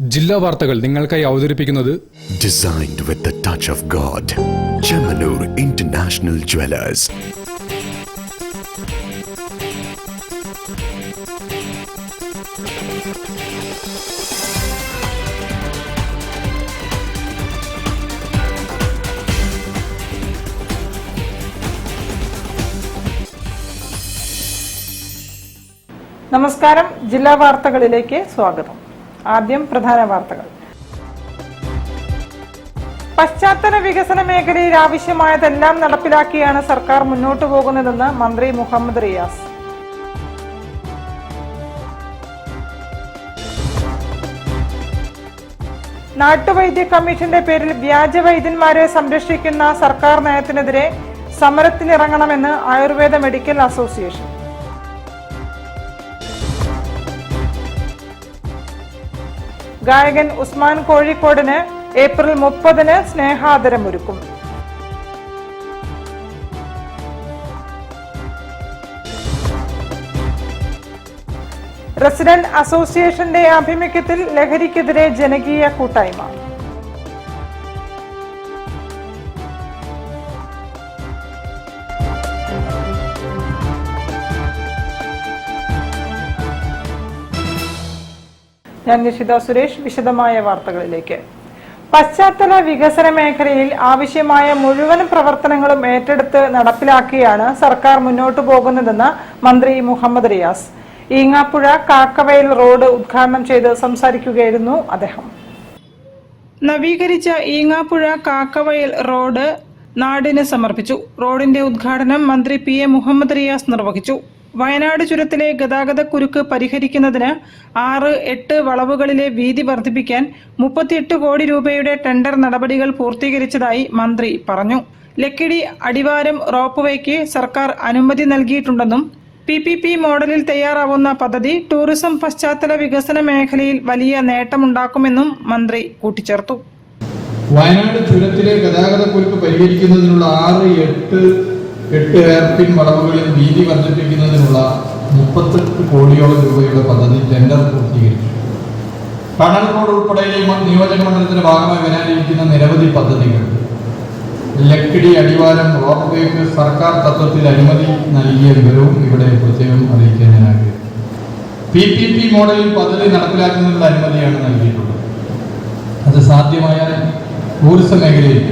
ജില്ലാ വാർത്തകൾ നിങ്ങൾക്കായി അവതരിപ്പിക്കുന്നത് Designed with the touch of God. Chemanur International Jewelers. നമസ്കാരം. ജില്ലാ വാർത്തകളിലേക്ക് സ്വാഗതം. ആദ്യം പ്രധാന വാർത്തകൾ. പശ്ചാത്തല വികസന മേഖലയിൽ ആവശ്യമായതെല്ലാം നടപ്പിലാക്കിയാണ് സർക്കാർ മുന്നോട്ടു പോകുന്നതെന്ന് മന്ത്രി മുഹമ്മദ് റിയാസ്. നാട്ടുവൈദ്യ കമ്മീഷന്റെ പേരിൽ വ്യാജ വൈദ്യന്മാരെ സംരക്ഷിക്കുന്ന സർക്കാർ നയത്തിനെതിരെ സമരത്തിനിറങ്ങണമെന്ന് ആയുർവേദ മെഡിക്കൽ അസോസിയേഷൻ. ഗായകൻ ഉസ്മാൻ കോഴിക്കോടിന് ഏപ്രിൽ 30 സ്നേഹാദരമൊരുക്കും. റെസിഡന്റ് അസോസിയേഷന്റെ ആഭിമുഖ്യത്തിൽ ലഹരിക്കെതിരെ ജനകീയ കൂട്ടായ്മ. ഞാൻ നിഷിത സുരേഷ്. വിശദമായ വാർത്തകളിലേക്ക്. പശ്ചാത്തല വികസന മേഖലയിൽ ആവശ്യമായ മുഴുവൻ പ്രവർത്തനങ്ങളും ഏറ്റെടുത്ത് നടപ്പിലാക്കിയാണ് സർക്കാർ മുന്നോട്ടു പോകുന്നതെന്ന് മന്ത്രി മുഹമ്മദ് റിയാസ്. ഈങ്ങാപ്പുഴ കാക്കവയൽ റോഡ് ഉദ്ഘാടനം ചെയ്ത് സംസാരിക്കുകയായിരുന്നു അദ്ദേഹം. നവീകരിച്ച ഈങ്ങാപ്പുഴ കാക്കവയൽ റോഡ് നാടിന് സമർപ്പിച്ചു. റോഡിന്റെ ഉദ്ഘാടനം മന്ത്രി PM മുഹമ്മദ് റിയാസ് നിർവഹിച്ചു. വയനാട് ചുരത്തിലെ ഗതാഗതക്കുരുക്ക് പരിഹരിക്കുന്നതിന് 6-8 വളവുകളിലെ വീതി വർദ്ധിപ്പിക്കാൻ 38 കോടി രൂപയുടെ ടെൻഡർ നടപടികൾ പൂർത്തീകരിച്ചതായി മന്ത്രി പറഞ്ഞു. ലക്കിടി അടിവാരം റോപ്പ്വേക്ക് സർക്കാർ അനുമതി നൽകിയിട്ടുണ്ടെന്നും PPP മോഡലിൽ തയ്യാറാവുന്ന പദ്ധതി ടൂറിസം പശ്ചാത്തല വികസന മേഖലയിൽ വലിയ നേട്ടമുണ്ടാക്കുമെന്നും മന്ത്രി കൂട്ടിച്ചേർത്തു. വയനാട് ചുരത്തിലെ ഗതാഗതക്കുരുക്ക് പരിഹരിക്കുന്നതിനുള്ള 6-8 എയർപിൻ വളവുകളിൽ വീതി വർദ്ധിപ്പിക്കുന്നതിനുള്ള 38 കോടിയോളം രൂപയുടെ പദ്ധതി ടെൻഡർ പൂർത്തീകരിച്ചു. ടണൽ റോഡ് ഉൾപ്പെടെ നിയോജക മണ്ഡലത്തിന്റെ ഭാഗമായി വരാനിരിക്കുന്ന നിരവധി പദ്ധതികൾ ലക്കിടി അടിവാരം റോപ്പ്വേക്ക് സർക്കാർ തത്വത്തിൽ അനുമതി നൽകിയ വിവരവും ഇവിടെ പ്രത്യേകം അറിയിക്കാൻ ഞാൻ ആഗ്രഹിക്കുന്നു. PPP മോഡലിൽ പദ്ധതി നടപ്പിലാക്കുന്നതിനുള്ള അനുമതിയാണ് നൽകിയിട്ടുള്ളത്. അത് സാധ്യമായാൽ ടൂറിസം മേഖലയിൽ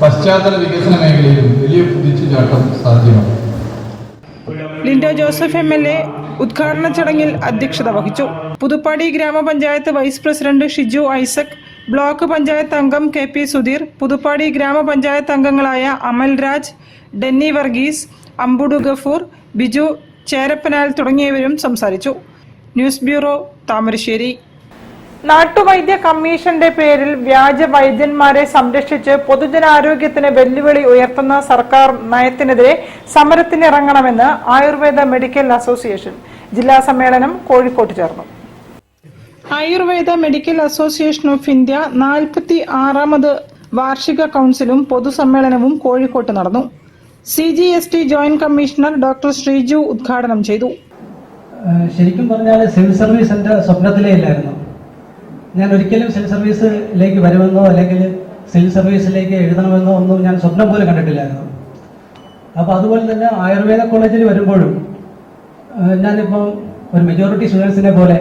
പശ്ചാത്തല വികസന മേഖലയിലും വലിയ കുതിച്ചുചാട്ടം സാധ്യമാണ്. ലിൻഡോ ജോസഫ് MLA ഉദ്ഘാടന ചടങ്ങിൽ അധ്യക്ഷത വഹിച്ചു. പുതുപ്പാടി ഗ്രാമപഞ്ചായത്ത് vice president Shiju Isaac, block panchayat അംഗം KP സുധീർ, പുതുപ്പാടി ഗ്രാമപഞ്ചായത്ത് അംഗങ്ങളായ അമൽ രാജ്, ഡെന്നി വർഗീസ്, അമ്പുഡു ഗഫൂർ, ബിജു ചേരപ്പനാൽ തുടങ്ങിയവരും സംസാരിച്ചു. News bureau, Thamarassery. നാട്ടുവൈദ്യ കമ്മീഷന്റെ പേരിൽ വ്യാജ വൈദ്യന്മാരെ സംരക്ഷിച്ച് പൊതുജനാരോഗ്യത്തിന് വെല്ലുവിളി ഉയർത്തുന്ന സർക്കാർ നയത്തിനെതിരെ സമരത്തിനിറങ്ങണമെന്ന് ആയുർവേദ മെഡിക്കൽ അസോസിയേഷൻ. ജില്ലാ സമ്മേളനം കോഴിക്കോട്ട് ചേർന്നു. Ayurveda medical association of India 46ാമത് വാർഷിക കൗൺസിലും പൊതുസമ്മേളനവും കോഴിക്കോട്ട് നടന്നു. CGST joint commissioner doctor Sreeju ഉദ്ഘാടനം ചെയ്തു. ശരിക്കും പറഞ്ഞാൽ സിവിൽ സർവീസ് എന്റെ സ്വപ്നത്തിലേ ഇല്ലായിരുന്നു. ഞാൻ ഒരിക്കലും സിവിൽ സർവീസിലേക്ക് വരുമെന്നോ അല്ലെങ്കിൽ സിവിൽ സർവീസിലേക്ക് എഴുതണമെന്നോ ഒന്നും ഞാൻ സ്വപ്നം പോലും കണ്ടിട്ടില്ലായിരുന്നു. അപ്പോൾ അതുപോലെ തന്നെ ആയുർവേദ കോളേജിൽ വരുമ്പോഴും ഞാനിപ്പോൾ ഒരു മെജോറിറ്റി സ്റ്റുഡൻസിനെ പോലെ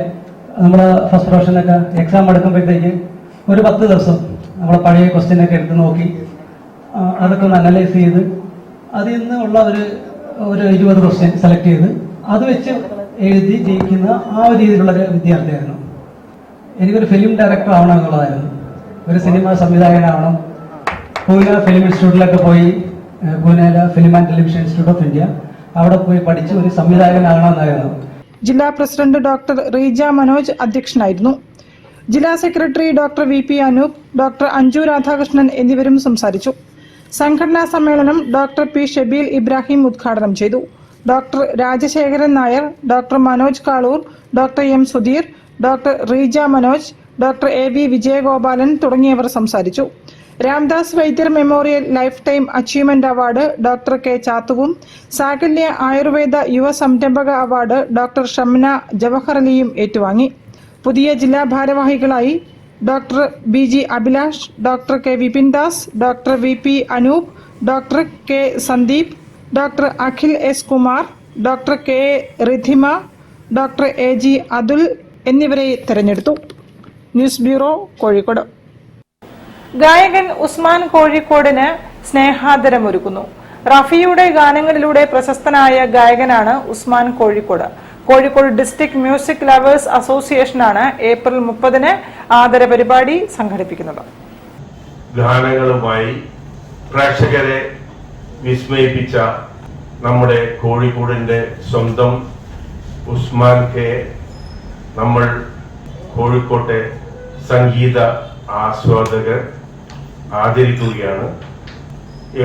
നമ്മൾ ഫസ്റ്റ് പ്രൊഫഷനൊക്കെ എക്സാം എടുക്കുമ്പോഴത്തേക്ക് ഒരു 10 ദിവസം നമ്മളെ പഴയ ക്വസ്റ്റ്യനൊക്കെ എടുത്ത് നോക്കി അതൊക്കെ ഒന്ന് അനലൈസ് ചെയ്ത് അതിൽ നിന്നുള്ള ഒരു 20 ക്വസ്റ്റ്യൻ സെലക്ട് ചെയ്ത് അത് വെച്ച് എഴുതി ജയിക്കുന്ന ആ ഒരു രീതിയിലുള്ളൊരു വിദ്യാർത്ഥിയായിരുന്നു. എനിക്കൊരു ഫിലിം ഡയറക്ടർ ആവണം എന്നുള്ളതായിരുന്നു. ഒരു സിനിമ സംവിധായകനാവണം. പൂനെ ഫിലിം ഇൻസ്റ്റിറ്റ്യൂട്ടിലൊക്കെ പോയി, പൂനെയിലെ film and television institute of India അവിടെ പോയി പഠിച്ച് ഒരു സംവിധായകനാകണമെന്നായിരുന്നു. ജില്ലാ പ്രസിഡന്റ് ഡോക്ടർ റീജ മനോജ് അധ്യക്ഷനായിരുന്നു. ജില്ലാ secretary doctor VP Anoop, doctor Anju Radhakrishnan എന്നിവരും സംസാരിച്ചു. സംഘടനാ സമ്മേളനം ഡോക്ടർ P ഷബീൽ ഇബ്രാഹിം ഉദ്ഘാടനം ചെയ്തു. Doctor Rajasekharan Nair, doctor Manoj Kaloor, doctor M Sudheer, doctor Reeja Manoj, doctor AV Vijayagopalan തുടങ്ങിയവർ സംസാരിച്ചു. Ramdas Vaidyar memorial lifetime achievement award doctor K ചാത്തുവും, സാകല്യ ആയുർവേദ യുവ സംരംഭക അവാർഡ് ഡോക്ടർ ഷംന ജവഹർ അലിയും ഏറ്റുവാങ്ങി. പുതിയ ജില്ലാ ഭാരവാഹികളായി doctor BG Abhilash, doctor K Vipin Das, doctor VP Anoop, doctor K Sandeep, doctor Akhil S Kumar, doctor K Ridhima, doctor AG Athul എന്നിവരെ തെരഞ്ഞെടുത്തു. News bureau, Kozhikode. ഗായകൻ ഉസ്മാൻ കോഴിക്കോടിന് സ്നേഹാദരമൊരുക്കുന്നു. റഫിയുടെ ഗാനങ്ങളിലൂടെ പ്രശസ്തനായ ഗായകനാണ് Usman Kozhikode. Kozhikode district music lovers അസോസിയേഷനാണ് ഏപ്രിൽ 30-ന് ആദര പരിപാടി സംഘടിപ്പിക്കുന്നത്. ഗാനങ്ങളുമായി പ്രേക്ഷകരെ വിസ്മയിപ്പിച്ച നമ്മുടെ കോഴിക്കോടിന്റെ സ്വന്തം ഉസ്മാൻ കെ നമ്മൾ കോഴിക്കോട്ടെ സംഗീത ആസ്വാദകർ ആദരിക്കുകയാണ്.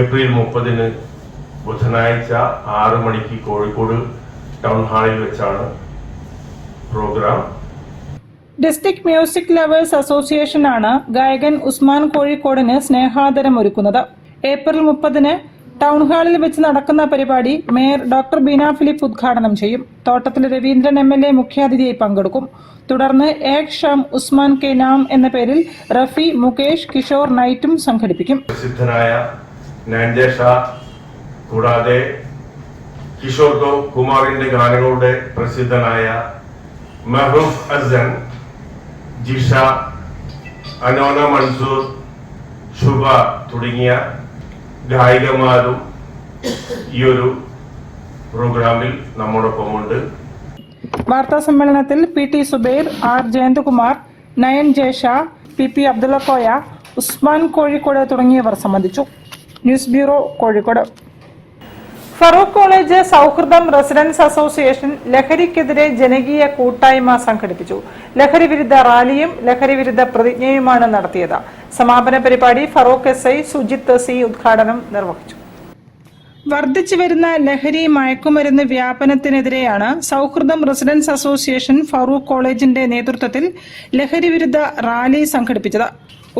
ഏപ്രിൽ 30-ന് ബുധനാഴ്ച 6 മണിക്ക് കോഴിക്കോട് ടൗൺ ഹാളിൽ വെച്ചാണ് പ്രോഗ്രാം. ഡിസ്ട്രിക്ട് മ്യൂസിക് ലവേഴ്സ് അസോസിയേഷനാണ് ഗായകൻ ഉസ്മാൻ കോഴിക്കോടിന് സ്നേഹാദരമൊരുക്കുന്നത്. ഏപ്രിൽ 30-ന് ടൗൺ ഹാളിൽ വെച്ച് നടക്കുന്ന പരിപാടി മേയർ ഡോക്ടർ ബീന ഫിലിപ്പ് ഉദ്ഘാടനം ചെയ്യും. തോട്ടത്തിൽ രവീന്ദ്രൻ MLA മുഖ്യാതിഥിയായി പങ്കെടുക്കും. തുടർന്ന് ഏക് ഷാം ഉസ്മാൻ കെ നാം എന്ന പേരിൽ റഫി, മുകേഷ്, കിഷോർ നൈറ്റും സംഘടിപ്പിക്കും. പ്രസിദ്ധനായ നാൻജെ ഷാ കൂടാതെ കിഷോർ കുമാറിന്റെ ഗാനങ്ങളുടെ പ്രസിദ്ധനായ മെഹ്റൂഫ് അസൻ, ജിഷ, അനോന മൻസൂർ, ശുഭ തുടങ്ങിയ ഗായികമാരും ഈ ഒരു പ്രോഗ്രാമിൽ നമ്മോടൊപ്പമുണ്ട്. വാർത്താ സമ്മേളനത്തിൽ PT Subair, R Jayanthakumar, Nayan Jesha, PP Abdullakoya, Usman Kozhikode തുടങ്ങിയവർ സംബന്ധിച്ചു. News bureau, Kozhikode. Farook college Sauhrudam residence association ലഹരിക്കെതിരെ ജനകീയ കൂട്ടായ്മ സംഘടിപ്പിച്ചു. ലഹരി വിരുദ്ധ റാലിയും ലഹരി വിരുദ്ധ പ്രതിജ്ഞയുമാണ് നടത്തിയത്. സമാപന പരിപാടി ഫറൂഖ് SI സുജിത്ത് C ഉദ്ഘാടനം നിർവഹിച്ചു. വർദ്ധിച്ചു വരുന്ന ലഹരി മയക്കുമരുന്ന് വ്യാപനത്തിനെതിരെയാണ് സൗഹൃദം റെസിഡൻസ് അസോസിയേഷൻ ഫറൂഖ് കോളേജിന്റെ നേതൃത്വത്തിൽ ലഹരി വിരുദ്ധ റാലി സംഘടിപ്പിച്ചത്.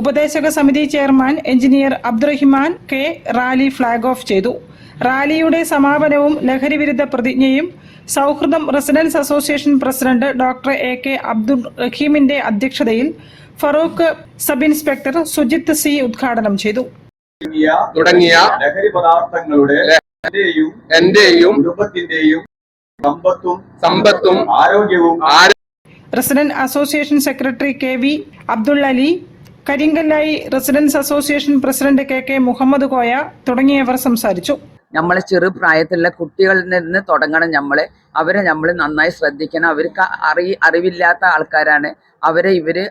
ഉപദേശക സമിതി chairman engineer Abdurahiman K rally flag off ചെയ്തു. റാലിയുടെ സമാപനവും ലഹരി വിരുദ്ധ പ്രതിജ്ഞയും Sauhrudam residence association president doctor AK Abdul റഹീമിന്റെ അധ്യക്ഷതയിൽ Farook sub inspector Sujith C ഉദ്ഘാടനം ചെയ്തു. തുടങ്ങിയ ലഹരി പദാർത്ഥങ്ങളുടെ എന്റെയും കുടുംബത്തിന്റെയും സമ്പത്തും ആരോഗ്യവും resident association secretary KV Abdul Ali, Karinkallayi residence association president KK Muhammad Koya തുടങ്ങിയവർ സംസാരിച്ചു. നമ്മളെ ചെറുപ്രായത്തിലുള്ള കുട്ടികളിൽ നിന്ന് തുടങ്ങണം. അവരെ നമ്മൾ നന്നായി ശ്രദ്ധിക്കണം. അവർക്ക് അറിവില്ലാത്ത ആൾക്കാരാണ്. അവരെ ഇവര്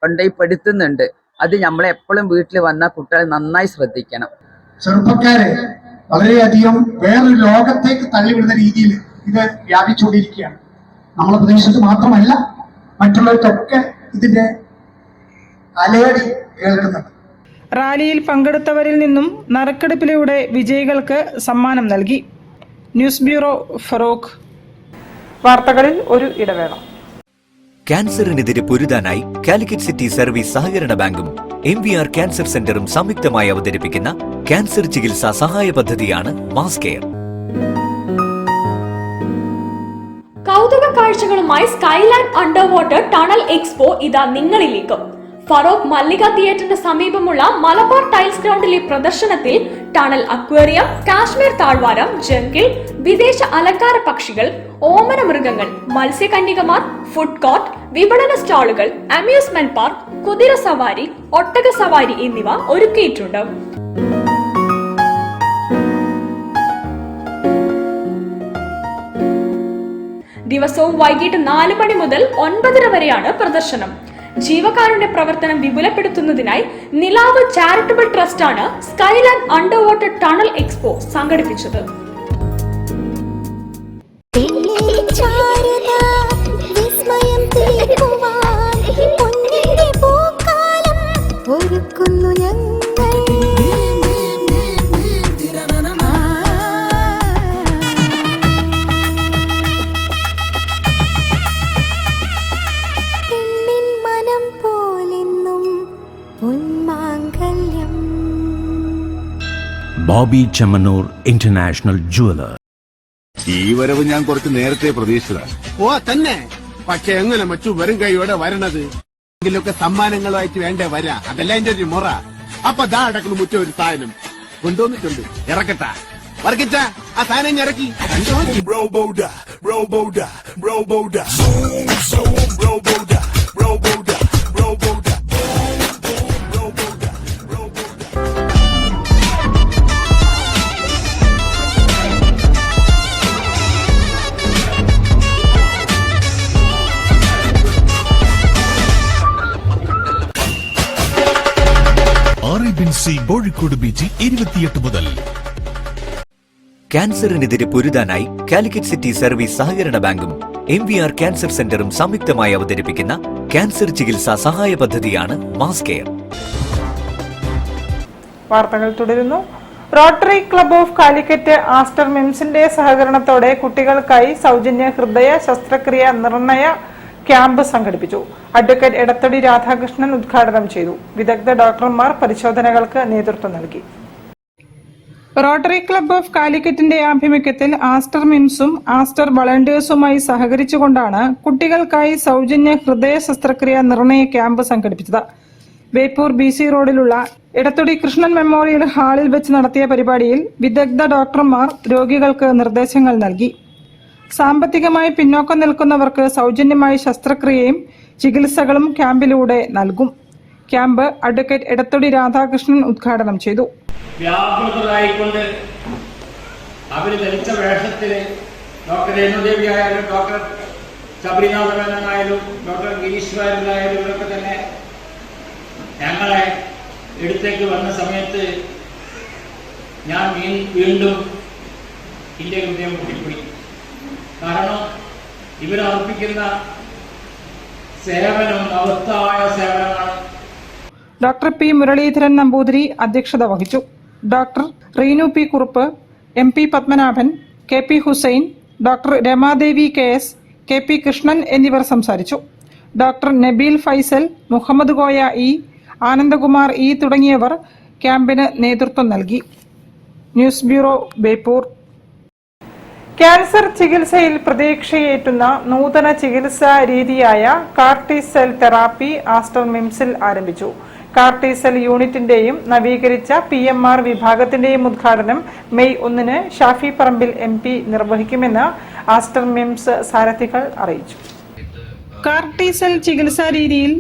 കൊണ്ടുപോയിപ്പെടുത്തുന്നുണ്ട്. അത് നമ്മളെ എപ്പോഴും വീട്ടിൽ വന്ന കുട്ടികളെ നന്നായി ശ്രദ്ധിക്കണം. ചെറുപ്പക്കാരെ വളരെയധികം വേറൊരു ലോകത്തേക്ക് തള്ളിവിടുന്ന രീതിയിൽ ഇത് വ്യാപിച്ചുകൊണ്ടിരിക്കുകയാണ്. നമ്മളെ പ്രദേശത്ത് മാത്രമല്ല, മറ്റുള്ളവർക്കൊക്കെ ഇതിന്റെ അലയടി കേൾക്കുന്നുണ്ട്. റാലിയിൽ പങ്കെടുത്തവരിൽ നിന്നും നറുക്കെടുപ്പിലൂടെ വിജയികൾക്ക് സമ്മാനം നൽകി. News bureau, Farook. വാർത്തകളിൽ ഒരു ഇടവേള. ക്യാൻസറിനെതിരെ പൊരുതാനായി കാലിക്കറ്റ് സിറ്റി സർവീസ് സഹകരണ ബാങ്കും MVR ക്യാൻസർ സെന്ററും സംയുക്തമായി അവതരിപ്പിക്കുന്ന ക്യാൻസർ ചികിത്സാ സഹായ പദ്ധതിയാണ് മാസ് കെയർ. കൗതുക കാഴ്ചകളുമായി Skyland under water tunnel expo ഇതാ നിങ്ങളിലേക്ക്. ഫറോക്ക് മല്ലിക തിയേറ്ററിന് സമീപമുള്ള മലബാർ ടൈൽസ് ഗ്രൗണ്ടിലെ പ്രദർശനത്തിൽ ടണൽ അക്വേറിയം, കാശ്മീർ താഴ്വാരം, ജംഗിൾ, വിദേശ അലങ്കാര പക്ഷികൾ, ഓമന മൃഗങ്ങൾ, മത്സ്യകന്യകമാർ, ഫുഡ് കോർട്ട്, വിപണന സ്റ്റാളുകൾ, അമ്യൂസ്മെന്റ് പാർക്ക്, കുതിര സവാരി, ഒട്ടക സവാരി എന്നിവ ഒരുക്കിയിട്ടുണ്ട്. ദിവസവും വൈകിട്ട് 4 മണി മുതൽ 9:30 വരെയാണ് പ്രദർശനം. ജീവകാരുണ്യ പ്രവർത്തനം വിപുലപ്പെടുത്തുന്നതിനായി നിലാവ് ചാരിറ്റബിൾ ട്രസ്റ്റ് ആണ് Skyland under water tunnel expo സംഘടിപ്പിച്ചത്. Boby Chemmanur international jeweller. ഈ വരവ് ഞാൻ കുറച്ച് നേരത്തെ പ്രതീക്ഷിച്ചതാണ്. ഓ തന്നെ, പക്ഷെ എങ്ങനെ മച്ചു വെറും കൈയോടെ വരണത്? എങ്കിലൊക്കെ സമ്മാനങ്ങളുമായിട്ട് വേണ്ടേ വരാ. അതല്ല എന്റെ ഒരു മുറ. അപ്പൊ ദാ അടക്കുന്നു മുറ്റ ഒരു സാധനം കൊണ്ടുവന്നിട്ടുണ്ട്. ഇറക്കട്ടാ വർക്കിച്ച ആ സാധനം ഇറക്കി. കോഴിക്കോട് ബീച്ചിൽ 28 മുതൽ. ക്യാൻസറിനെതിരെ പൊരുതാനായി കാലിക്കറ്റ് സിറ്റി സർവീസ് സഹകരണ ബാങ്കും MVR ക്യാൻസർ സെന്ററും സംയുക്തമായി അവതരിപ്പിക്കുന്ന ക്യാൻസർ ചികിത്സാ സഹായ പദ്ധതിയാണ് മാസ് കെയർ. വാർത്തകൾ തുടരുന്നു. Rotary club of Calicut Aster മിംസിന്റെ സഹകരണത്തോടെ കുട്ടികൾക്കായി സൗജന്യ ഹൃദയ ശസ്ത്രക്രിയ നിർണയ ക്യാമ്പ് സംഘടിപ്പിച്ചു. അഡ്വക്കേറ്റ് എടത്തൊടി രാധാകൃഷ്ണൻ ഉദ്ഘാടനം ചെയ്തു. വിദഗ്ധ ഡോക്ടർമാർ പരിശോധനകൾക്ക് നേതൃത്വം നൽകി. റോട്ടറി ക്ലബ് ഓഫ് കാലിക്കറ്റിന്റെ ആഭിമുഖ്യത്തിൽ ആസ്റ്റർ മിംസും ആസ്റ്റർ വളണ്ടിയേഴ്സുമായി സഹകരിച്ചുകൊണ്ടാണ് കുട്ടികൾക്കായി സൗജന്യ ഹൃദയ ശസ്ത്രക്രിയ നിർണയ ക്യാമ്പ് സംഘടിപ്പിച്ചത്. ബേപ്പൂർ BC റോഡിലുള്ള എടത്തൊടി കൃഷ്ണൻ മെമ്മോറിയൽ ഹാളിൽ വെച്ച് നടത്തിയ പരിപാടിയിൽ വിദഗ്ധ ഡോക്ടർമാർ രോഗികൾക്ക് നിർദ്ദേശങ്ങൾ നൽകി. സാമ്പത്തികമായി പിന്നോക്കം നിൽക്കുന്നവർക്ക് സൗജന്യമായി ശസ്ത്രക്രിയയും ചികിത്സകളും ക്യാമ്പിലൂടെ നൽകും. ക്യാമ്പ് അഡ്വക്കേറ്റ് എടത്തൊടി രാധാകൃഷ്ണൻ ഉദ്ഘാടനം ചെയ്തു. വ്യാപൃതരായിക്കൊണ്ട് അവർ ധരിച്ച വേഷത്തിൽ ഡോക്ടർ രേണുദേവി ആയാലും ഡോക്ടർ ശബരിനാഥനായാലും ഡോക്ടർ ഗിരീശ്വരനായാലും ഇവരൊക്കെ തന്നെ ഞങ്ങളെ എടുത്തേക്ക് വന്ന സമയത്ത് ഞാൻ വീണ്ടും എൻ്റെ ഹൃദയം പൊട്ടിപ്പോയി. കാരണം ഇവരർപ്പിക്കുന്ന സേവനം മഹത്തായ സേവനമാണ്. Doctor P. മുരളീധരൻ നമ്പൂതിരി അധ്യക്ഷത വഹിച്ചു. Doctor Reenu P. Kurup, MP. Padmanabhan, KP. Hussain, doctor Ramadevi KS, KP. Krishnan എന്നിവർ സംസാരിച്ചു. Doctor Nabeel Faisal, Muhammad Koya E, Anandakumar E തുടങ്ങിയവർ ക്യാമ്പിന് നേതൃത്വം നൽകി. News bureau, Beypore. ക്യാൻസർ ചികിത്സയിൽ പ്രതീക്ഷയേറ്റുന്ന നൂതന ചികിത്സാ രീതിയായ കാർട്ടി സെൽ തെറാപ്പി ആസ്റ്റർ മിംസിൽ ആരംഭിച്ചു. കാർട്ടി സെൽ യൂണിറ്റിന്റെയും നവീകരിച്ച PMR വിഭാഗത്തിന്റെയും ഉദ്ഘാടനം May 1 Shafi Parambil MP നിർവഹിക്കുമെന്ന് Aster MIMS സാരഥികൾ അറിയിച്ചു. കാർട്ടി സെൽ ചികിത്സാ രീതിയിൽ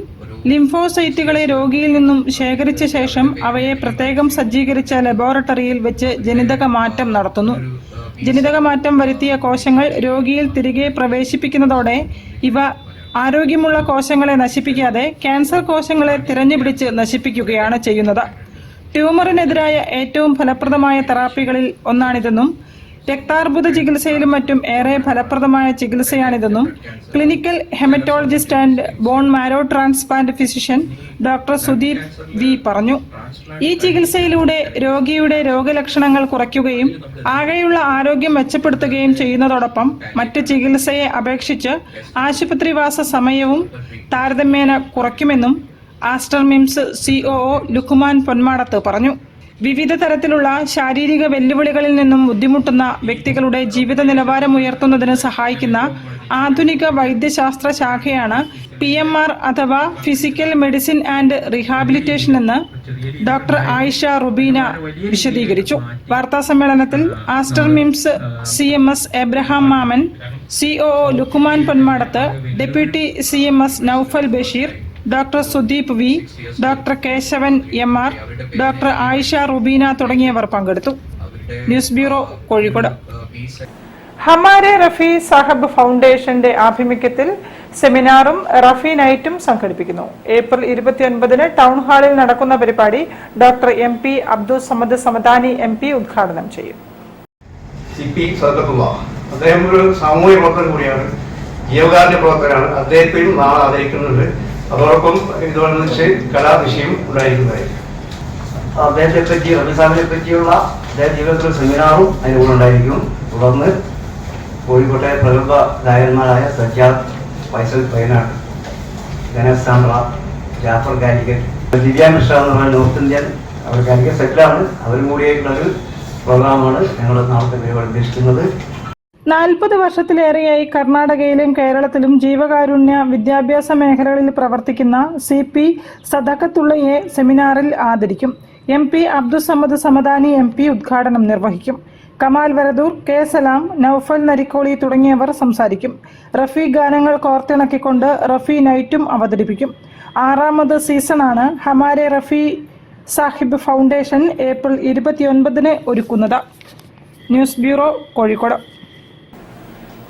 ലിംഫോസൈറ്റുകളെ രോഗിയിൽ നിന്നും ശേഖരിച്ച ശേഷം അവയെ പ്രത്യേകം സജ്ജീകരിച്ച ലബോറട്ടറിയിൽ വെച്ച് ജനിതക മാറ്റം നടത്തുന്നു. ജനിതക മാറ്റം വരുത്തിയ കോശങ്ങൾ രോഗിയിൽ തിരികെ പ്രവേശിപ്പിക്കുന്നതോടെ ഇവ ആരോഗ്യമുള്ള കോശങ്ങളെ നശിപ്പിക്കാതെ ക്യാൻസർ കോശങ്ങളെ തിരഞ്ഞുപിടിച്ച് നശിപ്പിക്കുകയാണ് ചെയ്യുന്നത്. ട്യൂമറിനെതിരായ ഏറ്റവും ഫലപ്രദമായ തെറാപ്പികളിൽ ഒന്നാണിതെന്നും രക്താർബുദ ചികിത്സയിലും മറ്റും ഏറെ ഫലപ്രദമായ ചികിത്സയാണിതെന്നും clinical haematologist and bone marrow transplant physician doctor Sudeep V പറഞ്ഞു. ഈ ചികിത്സയിലൂടെ രോഗിയുടെ രോഗലക്ഷണങ്ങൾ കുറയ്ക്കുകയും ആകെയുള്ള ആരോഗ്യം മെച്ചപ്പെടുത്തുകയും ചെയ്യുന്നതോടൊപ്പം മറ്റ് ചികിത്സയെ അപേക്ഷിച്ച് ആശുപത്രിവാസ സമയവും താരതമ്യേന കുറയ്ക്കുമെന്നും ആസ്റ്റർ മിംസ് COO ലുക്കുമാൻ പൊന്മാടത്ത് പറഞ്ഞു. വിവിധ തരത്തിലുള്ള ശാരീരിക വെല്ലുവിളികളിൽ നിന്നും ബുദ്ധിമുട്ടുന്ന വ്യക്തികളുടെ ജീവിത നിലവാരം ഉയർത്തുന്നതിന് സഹായിക്കുന്ന ആധുനിക വൈദ്യശാസ്ത്ര ശാഖയാണ് PMR അഥവാ ഫിസിക്കൽ മെഡിസിൻ ആൻഡ് റീഹാബിലിറ്റേഷൻ എന്ന് ഡോക്ടർ ആയിഷ റുബീന വിശദീകരിച്ചു. വാർത്താ സമ്മേളനത്തിൽ Aster MIMS CMS Abraham Mammen, COO Lukuman Ponmadath, deputy CMS Noufal Basheer, doctor Sudeep V, doctor Kesavan MR, doctor Ayisha Rubeena തുടങ്ങിയവർ പങ്കെടുത്തു. News bureau, Kozhikode. ഹമാരെ റഫി സാഹബ് ഫൗണ്ടേഷന്റെ ആഭിമുഖ്യത്തിൽ സെമിനാറും റഫി നൈറ്റും സംഘടിപ്പിക്കുന്നു. ഏപ്രിൽ 29 ടൗൺ ഹാളിൽ നടക്കുന്ന പരിപാടി doctor MP Abdul Samad Samadani MP ഉദ്ഘാടനം ചെയ്യും. അദ്ദേഹം ഒരു സാമൂഹ്യ പ്രവർത്തകൻ കൂടിയാണ്, ജീവകാരുണ്യ പ്രവർത്തകനാണ്. അദ്ദേഹത്തെയും നാളെ ആദരിക്കുന്നുണ്ട്. അതോടൊപ്പം ഇതോടനുബന്ധിച്ച് കലാവിഷയം ഉണ്ടായിരിക്കുന്നതായിരിക്കും. അദ്ദേഹത്തെ പറ്റി, റബി സാഹിബിനെ പറ്റിയുള്ള അദ്ദേഹം ജീവിതത്തിലെ സെമിനാറും അതിന് കൂടെ ഉണ്ടായിരിക്കും. തുടർന്ന് കോഴിക്കോട്ടെ പ്രഗത്ഭ ഗായകന്മാരായ സജ്ജാദ്, ഫൈസൽ വയനാട്, ഗണേഷ് സാന്ദ്ര, ജാഫർ കാലിക്കറ്റ്, ദിവ്യ മിശ്ര എന്ന് പറയുന്ന നോർത്ത് ഇന്ത്യൻ, അവർ കാലിക്കറ്റ് സെറ്റിലാണ്. അവരും കൂടിയായിട്ടുള്ളൊരു പ്രോഗ്രാമാണ് ഞങ്ങൾ നാളത്തെ പരിപാടി ഉദ്ദേശിക്കുന്നത്. 40 വർഷത്തിലേറെയായി കർണാടകയിലും കേരളത്തിലും ജീവകാരുണ്യ വിദ്യാഭ്യാസ മേഖലകളിൽ പ്രവർത്തിക്കുന്ന CP സദഖത്തുള്ളയെ സെമിനാറിൽ ആദരിക്കും. MP അബ്ദുസമദ് സമദാനി MP ഉദ്ഘാടനം നിർവഹിക്കും. കമാൽ വരദൂർ, K സലാം, നൌഫൽ നരിക്കോളി തുടങ്ങിയവർ സംസാരിക്കും. റഫി ഗാനങ്ങൾ കോർത്തിണക്കിക്കൊണ്ട് റഫി നൈറ്റും അവതരിപ്പിക്കും. 6ാമത് സീസണാണ് ഹമാരെ റഫി സാഹിബ് ഫൗണ്ടേഷൻ ഏപ്രിൽ 29 ഒരുക്കുന്നത്. News bureau, Kozhikode.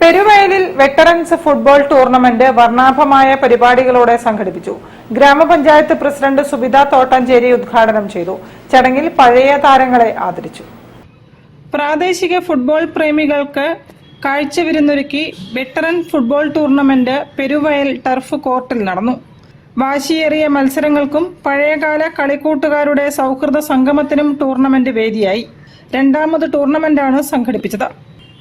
പെരുവയലിൽ വെറ്ററൻസ് ഫുട്ബോൾ ടൂർണമെന്റ് വർണ്ണാഭമായ പരിപാടികളോടെ സംഘടിപ്പിച്ചു. ഗ്രാമപഞ്ചായത്ത് പ്രസിഡന്റ് സുബിത തോട്ടഞ്ചേരി ഉദ്ഘാടനം ചെയ്തു. ചടങ്ങിൽ പഴയ താരങ്ങളെ ആദരിച്ചു. പ്രാദേശിക ഫുട്ബോൾ പ്രേമികൾക്ക് കാഴ്ചവിരുന്നൊരുക്കി veteran football tournament Peruvayal turf കോർട്ടിൽ നടന്നു. വാശിയേറിയ മത്സരങ്ങൾക്കും പഴയകാല കളിക്കൂട്ടുകാരുടെ സൗഹൃദ സംഗമത്തിനും ടൂർണമെന്റ് വേദിയായി. 2ാമത് ടൂർണമെന്റാണ് സംഘടിപ്പിച്ചത്.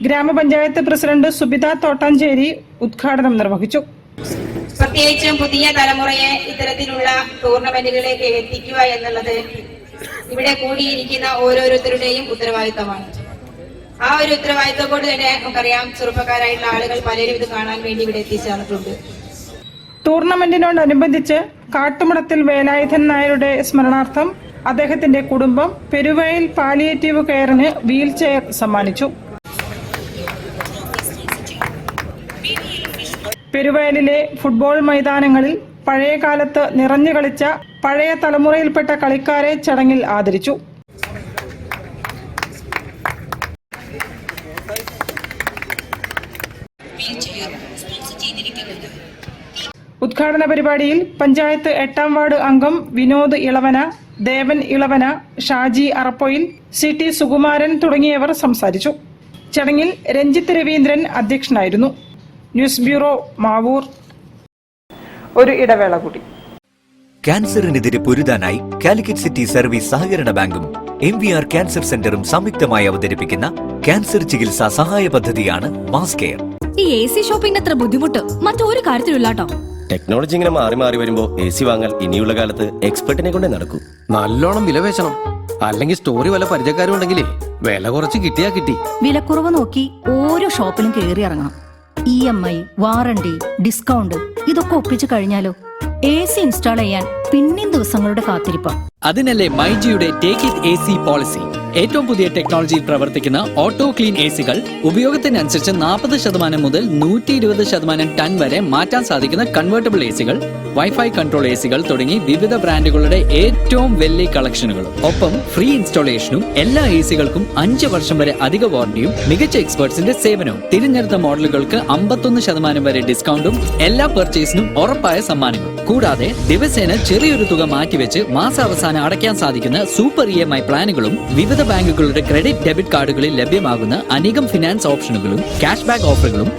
ഗ്രാമപഞ്ചായത്ത് പ്രസിഡന്റ് സുബിത തോട്ടാഞ്ചേരി ഉദ്ഘാടനം നിർവഹിച്ചു. പ്രത്യേകിച്ചും പുതിയ തലമുറയെ ഇത്തരത്തിലുള്ള ടൂർണമെന്റുകളിലേക്ക് എത്തിക്കുക എന്നുള്ളത് ഇവിടെ കൂടിയിരിക്കുന്ന ഓരോരുത്തരുടെയും ഉത്തരവാദിത്തമാണ്. ആ ഒരു ഉത്തരവാദിത്തം കൊണ്ട് തന്നെ നമുക്കറിയാം, ചെറുപ്പക്കാരായിട്ടുള്ള ആളുകൾ പലരും ഇത് കാണാൻ വേണ്ടി ഇവിടെ എത്തിച്ചേർന്നിട്ടുണ്ട്. ടൂർണമെന്റിനോടനുബന്ധിച്ച് കാട്ടുമടത്തിൽ വേലായുധൻ നായരുടെ സ്മരണാർത്ഥം അദ്ദേഹത്തിന്റെ കുടുംബം പെരുവയൽ പാലിയേറ്റീവ് കെയറിന് വീൽ ചെയർ സമ്മാനിച്ചു. പെരുവയലിലെ ഫുട്ബോൾ മൈതാനങ്ങളിൽ പഴയ കാലത്ത് നിറഞ്ഞു കളിച്ച പഴയ തലമുറയിൽപ്പെട്ട കളിക്കാരെ ചടങ്ങിൽ ആദരിച്ചു. ഉദ്ഘാടന പരിപാടിയിൽ പഞ്ചായത്ത് 8ാം വാർഡ് അംഗം വിനോദ് ഇളവന, ദേവൻ ഇളവന, ഷാജി അറപ്പൊയിൽ, CT സുകുമാരൻ തുടങ്ങിയവർ സംസാരിച്ചു. ചടങ്ങിൽ രഞ്ജിത്ത് രവീന്ദ്രൻ അധ്യക്ഷനായിരുന്നു. News bureau, Mavoor. ഒരു ഇടവേള കൂടി. ക്യാൻസറിനെതിരെ പൊരുതാനായി കാലിക്കറ്റ് സിറ്റി സർവീസ് സഹകരണ ബാങ്കും MVR ക്യാൻസർ സെന്ററും സംയുക്തമായി അവതരിപ്പിക്കുന്ന ക്യാൻസർ ചികിത്സാ സഹായ പദ്ധതിയാണ് മാസ് കെയർ. ഈ AC ഷോപ്പിംഗ് അത്ര ബുദ്ധിമുട്ട് മറ്റൊരു കാര്യത്തിലില്ലാട്ടോ. ടെക്നോളജി ഇങ്ങനെ മാറി മാറി വരുമ്പോ AC വാങ്ങാൻ ഇനിയുള്ള കാലത്ത് എക്സ്പെർട്ടിനെ കൊണ്ടേ നടക്കൂ. നല്ലോണം വില വെച്ചണം, അല്ലെങ്കിൽ സ്റ്റോറി വല്ല പരിചയക്കാരും ഉണ്ടെങ്കിലേ വില കുറച്ച് കിട്ടിയാ കിട്ടി. വിലക്കുറവ് നോക്കി ഓരോ ഷോപ്പിലും കയറി ഇറങ്ങണം. EMI, വാറണ്ടി, ഡിസ്കൗണ്ട് ഇതൊക്കെ ഒപ്പിച്ചു കഴിഞ്ഞാലോ AC ഇൻസ്റ്റാൾ ചെയ്യാൻ പിന്നെയും ദിവസങ്ങളുടെ കാത്തിരിപ്പാ. അതിനല്ലേ മൈജിയുടെ ടേക്ക് ഇറ്റ് AC പോളിസി. ഏറ്റവും പുതിയ ടെക്നോളജിയിൽ പ്രവർത്തിക്കുന്ന ഓട്ടോ ക്ലീൻ ACകൾ ഉപയോഗത്തിനനുസരിച്ച് 40% മുതൽ 120% ടൺ വരെ മാറ്റാൻ സാധിക്കുന്ന കൺവേർട്ടബിൾ ACകൾ, വൈഫൈ കൺട്രോൾ ACകൾ തുടങ്ങി വിവിധ ബ്രാൻഡുകളുടെ ഏറ്റവും വലിയ കളക്ഷനുകളും ഒപ്പം ഫ്രീ ഇൻസ്റ്റാളേഷനും എല്ലാ ACകൾക്കും 5 വർഷം വരെ അധിക വാറണ്ടിയും മികച്ച എക്സ്പെർട്സിന്റെ സേവനവും തിരഞ്ഞെടുത്ത മോഡലുകൾക്ക് 51% വരെ ഡിസ്കൗണ്ടും എല്ലാ പർച്ചേസിനും ഉറപ്പായ സമ്മാനങ്ങളും കൂടാതെ ദിവസേന ചെറിയൊരു തുക മാറ്റിവെച്ച് മാസാവസാനം അടയ്ക്കാൻ സാധിക്കുന്ന സൂപ്പർ EMI പ്ലാനുകളും വിവിധ ബാങ്കുകളുടെ ക്രെഡിറ്റ് ഡെബിറ്റ് കാർഡുകളിൽ ലഭ്യമാകുന്ന അനേകം ഫിനാൻസ് ഓപ്ഷനുകളും ക്യാഷ് ബാക്ക് ഓഫറുകളും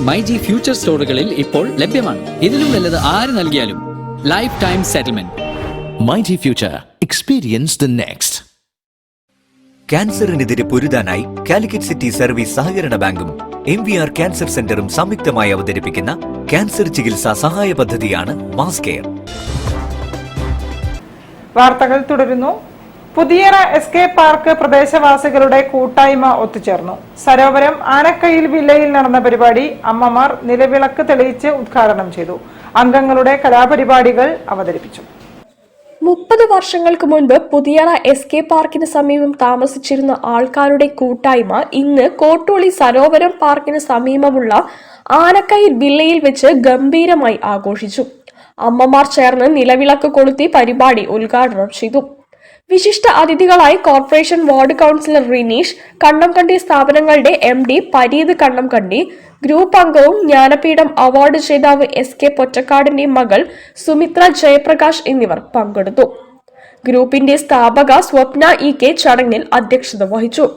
മൈജി ഫ്യൂച്ചർ സ്റ്റോറുകളിൽ ഇപ്പോൾ ലഭ്യമാണ്. ഇതിലും വലുത് ആര് നൽകിയാലും lifetime settlement. MyG future, experience the next. ക്യാൻസറിനെതിരെ പൊരുതാനായി കാലിക്കറ്റ് സിറ്റി സർവീസ് സഹകരണ ബാങ്കും MVR ക്യാൻസർ സെന്ററും സംയുക്തമായി അവതരിപ്പിക്കുന്ന ക്യാൻസർ ചികിത്സാ സഹായ പദ്ധതിയാണ് മാസ് കെയർ. വാർത്തകൾ തുടരുന്നു. പുതിയറ SK പാർക്ക് പ്രദേശവാസികളുടെ കൂട്ടായ്മ ഒത്തുചേർന്നു. സരോവരം ആനക്കയിൽ വില്ലയിൽ നടന്ന പരിപാടി അമ്മമാർ നിലവിളക്ക് തെളിയിച്ച് ഉദ്ഘാടനം ചെയ്തു. അംഗങ്ങളുടെ കലാപരിപാടികൾ അവതരിപ്പിച്ചു. 30 വർഷങ്ങൾക്ക് മുൻപ് പുതിയറ SK പാർക്കിന് സമീപം താമസിച്ചിരുന്ന ആൾക്കാരുടെ കൂട്ടായ്മ ഇന്ന് കോട്ടോളി സരോവരം പാർക്കിന് സമീപമുള്ള ആനക്കയിൽ വില്ലയിൽ വെച്ച് ഗംഭീരമായി ആഘോഷിച്ചു. അമ്മമാർ ചേർന്ന് നിലവിളക്ക് കൊളുത്തി പരിപാടി ഉദ്ഘാടനം ചെയ്തു. വിശിഷ്ട അതിഥികളായി കോർപ്പറേഷൻ വാർഡ് കൗൺസിലർ റിനീഷ്, കണ്ണംകണ്ടി സ്ഥാപനങ്ങളുടെ MD പരീത് കണ്ണംകണ്ടി, ഗ്രൂപ്പ് അംഗവും ജ്ഞാനപീഠം അവാർഡ് ജേതാവ് SK പൊറ്റക്കാടിന്റെ മകൾ സുമിത്ര ജയപ്രകാശ് എന്നിവർ പങ്കെടുത്തു. ഗ്രൂപ്പിന്റെ സ്ഥാപക സ്വപ്ന EK ചടങ്ങിൽ അധ്യക്ഷത വഹിച്ചു.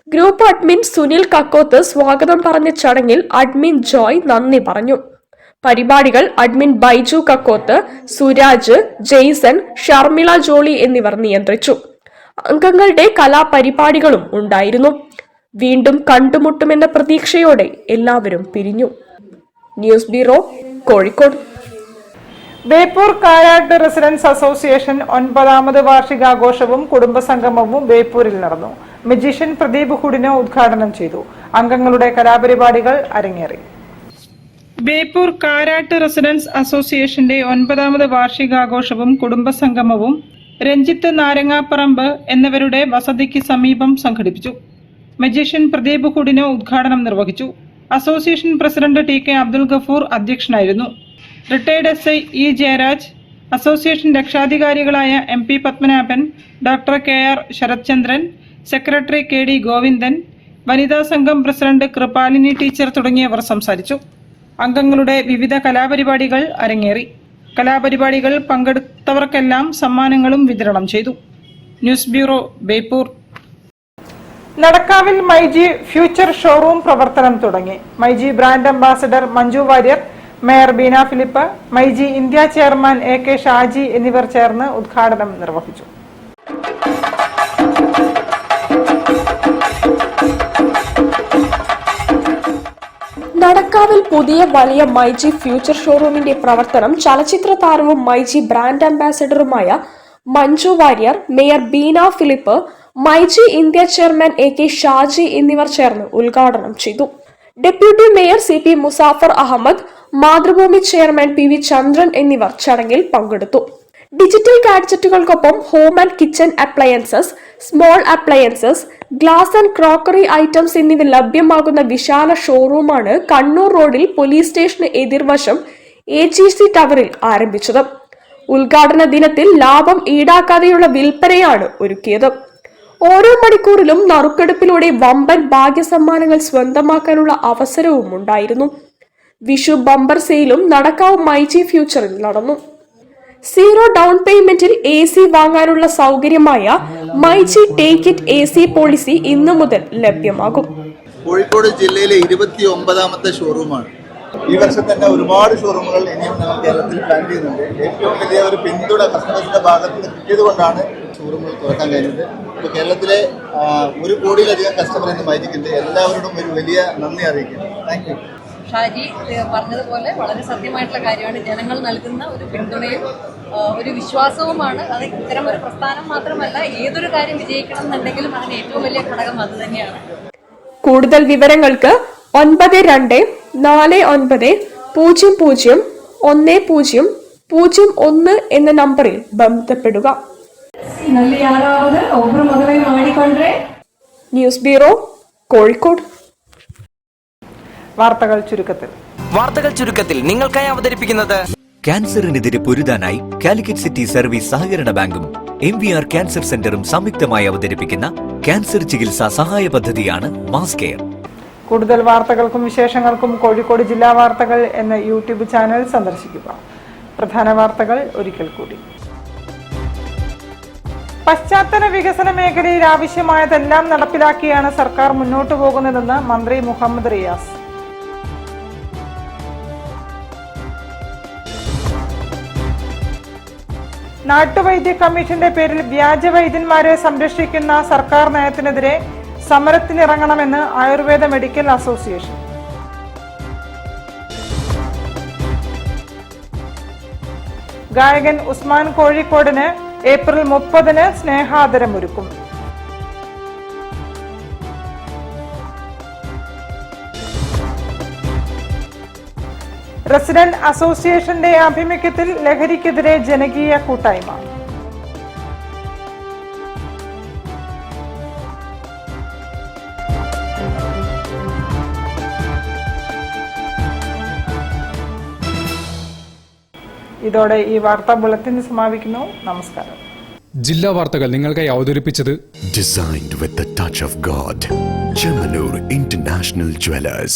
ഗ്രൂപ്പ് അഡ്മിൻ സുനിൽ കക്കോത്ത് സ്വാഗതം പറഞ്ഞ ചടങ്ങിൽ അഡ്മിൻ ജോയ് നന്ദി പറഞ്ഞു. പരിപാടികൾ അഡ്മിൻ ബൈജു കക്കോത്ത്, സുരാജ്, ജെയ്സൺ, ഷർമിള ജോളി എന്നിവർ നിയന്ത്രിച്ചു. അംഗങ്ങളുടെ കലാപരിപാടികളും ഉണ്ടായിരുന്നു. വീണ്ടും കണ്ടുമുട്ടുമെന്ന പ്രതീക്ഷയോടെ എല്ലാവരും പിരിഞ്ഞു. News bureau, Kozhikode. Beypore Karat residence association 9ാമത് വാർഷികാഘോഷവും കുടുംബസംഗമവും ബേപ്പൂരിൽ നടന്നു. മജീഷ്യൻ പ്രദീപ് ഹുഡിന് ഉദ്ഘാടനം ചെയ്തു. അംഗങ്ങളുടെ കലാപരിപാടികൾ അരങ്ങേറി. ബേപ്പൂർ കാരാട്ട് റെസിഡൻസ് അസോസിയേഷന്റെ 9ാമത് വാർഷികാഘോഷവും കുടുംബസംഗമവും രഞ്ജിത്ത് നാരങ്ങാപ്പറമ്പ് എന്നിവരുടെ വസതിക്ക് സമീപം സംഘടിപ്പിച്ചു. മജീഷ്യൻ പ്രദീപ് കുടിനോ ഉദ്ഘാടനം നിർവഹിച്ചു. Association president T K Abdul Gafoor അധ്യക്ഷനായിരുന്നു. Retired SI E Jayaraj, association രക്ഷാധികാരികളായ MP Padmanabhan, doctor KR Sarathchandran, secretary KD Govindan, വനിതാ സംഘം പ്രസിഡന്റ് കൃപാലിനി ടീച്ചർ തുടങ്ങിയവർ സംസാരിച്ചു. അംഗങ്ങളുടെ വിവിധ കലാപരിപാടികൾ അരങ്ങേറി. കലാപരിപാടികൾ പങ്കെടുത്തവർക്കെല്ലാം സമ്മാനങ്ങളും വിതരണം ചെയ്തു. News bureau, Beypore. നടക്കാവിൽ മൈജി ഫ്യൂച്ചർ ഷോറൂം പ്രവർത്തനം തുടങ്ങി. MyG brand ambassador Manju Warrier, mayor Beena Philip, myG India chairman AK Shaji എന്നിവർ ചേർന്ന് ഉദ്ഘാടനം നിർവഹിച്ചു. നടക്കാവിൽ പുതിയ വലിയ മൈജി ഫ്യൂച്ചർ ഷോറൂമിന്റെ പ്രവർത്തനം ചലച്ചിത്ര താരവും മൈജി ബ്രാൻഡ് അംബാസഡറുമായ Manju Warrier, mayor Beena Philip, myG India chairman AK Shaji എന്നിവർ ചേർന്ന് ഉദ്ഘാടനം ചെയ്തു. Deputy mayor CP Musafar Ahammed, Mathrubhumi chairman PV Chandran എന്നിവർ ചടങ്ങിൽ പങ്കെടുത്തു. ഡിജിറ്റൽ ഗാഡ്ജറ്റുകൾക്കൊപ്പം home and kitchen appliances, small appliances, glass and crockery items എന്നിവ ലഭ്യമാകുന്ന വിശാല ഷോറൂമാണ് കണ്ണൂർ റോഡിൽ പോലീസ് സ്റ്റേഷന് എതിർവശം AGC ടവറിൽ ആരംഭിച്ചത്. ഉദ്ഘാടന ദിനത്തിൽ ലാഭം ഈടാക്കാതെയുള്ള വിൽപ്പനയാണ് ഒരുക്കിയത്. ഓരോ മണിക്കൂറിലും നറുക്കെടുപ്പിലൂടെ വമ്പൻ ഭാഗ്യസമ്മാനങ്ങൾ സ്വന്തമാക്കാനുള്ള അവസരവും ഉണ്ടായിരുന്നു. വിഷു ബമ്പർ സെയിലും നടക്കാവ് മൈജി ഫ്യൂച്ചറിൽ നടന്നു. 0 ഡൗൺ പേയ്മെന്റിൽ AC വാങ്ങാനുള്ള സൗകര്യമായ myG take it AC policy ഇന്നു മുതൽ ലഭ്യമാകും. കോഴിക്കോട് ജില്ലയിലെ 29ാമത്തെ ഷോറൂമാണ്. ഈ വർഷം തന്നെ ഒരുപാട് ഷോറൂമുകൾ ഇനിയും നമ്മൾ കേരളത്തിൽ പ്ലാൻ ചെയ്യുന്നുണ്ട്. ഏറ്റവും വലിയ ഒരു പിന്തുണ കസ്റ്റമേഴ്സിന്റെ ഭാഗത്ത് നിന്ന് കിട്ടിയതുകൊണ്ടാണ് ഷോറൂമുകൾ തുറക്കാൻ കഴിഞ്ഞത്. ഇപ്പോൾ കേരളത്തിലെ 1 കോടിയിലധികം കസ്റ്റമർ ഇന്ന് മൈജിക്കുണ്ട്. എല്ലാവരോടും ഒരു വലിയ നന്ദി അറിയിക്കുന്നു. Thank you. ഷാജി പറഞ്ഞതുപോലെ വളരെ സത്യമായിട്ടുള്ള കാര്യമാണ്. ജനങ്ങൾ നൽകുന്ന ഒരു പിന്തുണയും ഒരു വിശ്വാസവുമാണ്. അത് ഇത്തരം ഒരു പ്രസ്ഥാനം മാത്രമല്ല, ഏതൊരു കാര്യം വിജയിക്കണം എന്നുണ്ടെങ്കിലും അതിന് ഏറ്റവും വലിയ ഘടകം അത് തന്നെയാണ്. കൂടുതൽ വിവരങ്ങൾക്ക് 9249001001 എന്ന നമ്പറിൽ ബന്ധപ്പെടുക. News bureau, Kozhikode. വാർത്തകൾ ചുരുക്കത്തിൽ നിങ്ങൾക്കായി അവതരിപ്പിക്കുന്നത് ക്യാൻസറിനെതിരെ പൊരുതാനായി കാലിക്കറ്റ് സിറ്റി സർവീസ് സഹകരണ ബാങ്കും MVR ക്യാൻസർ സെന്ററും സംയുക്തമായി അവതരിപ്പിക്കുന്ന ക്യാൻസർ ചികിത്സാ സഹായ പദ്ധതിയാണ് മാസ് കെയർ. കൂടുതൽ വാർത്തകൾക്കും വിശേഷങ്ങൾക്കും കോഴിക്കോട് ജില്ലാ വാർത്തകൾ എന്ന YouTube ചാനൽ സന്ദർശിക്കുക. പ്രധാന വാർത്തകൾ ഒരിക്കൽ കൂടി. പശ്ചാത്തല വികസന മേഖലയിൽ ആവശ്യമായതെല്ലാം നടപ്പിലാക്കിയാണ് സർക്കാർ മുന്നോട്ടു പോകുന്നതെന്ന് മന്ത്രി മുഹമ്മദ് റിയാസ്. നാട്ടുവൈദ്യ കമ്മീഷന്റെ പേരിൽ വ്യാജ വൈദ്യന്മാരെ സംരക്ഷിക്കുന്ന സർക്കാർ നയത്തിനെതിരെ സമരത്തിനിറങ്ങണമെന്ന് ആയുർവേദ മെഡിക്കൽ അസോസിയേഷൻ. ഗായകൻ ഉസ്മാൻ കോഴിക്കോടിന് ഏപ്രിൽ 30 സ്നേഹാദരമൊരുക്കും. റെസിഡന്റ് അസോസിയേഷന്റെ ആഭിമുഖ്യത്തിൽ ലഹരിക്കെതിരെ ജനകീയ കൂട്ടായ്മ. ഇതോടെ ഈ വാർത്താ ബുള്ളറ്റിൻ സമാപിക്കുന്നു. നമസ്കാരം. ജില്ലാ വാർത്തകൾ നിങ്ങൾക്കായി അവതരിപ്പിച്ചത് Designed with the touch of God. Chemanur International Jewelers.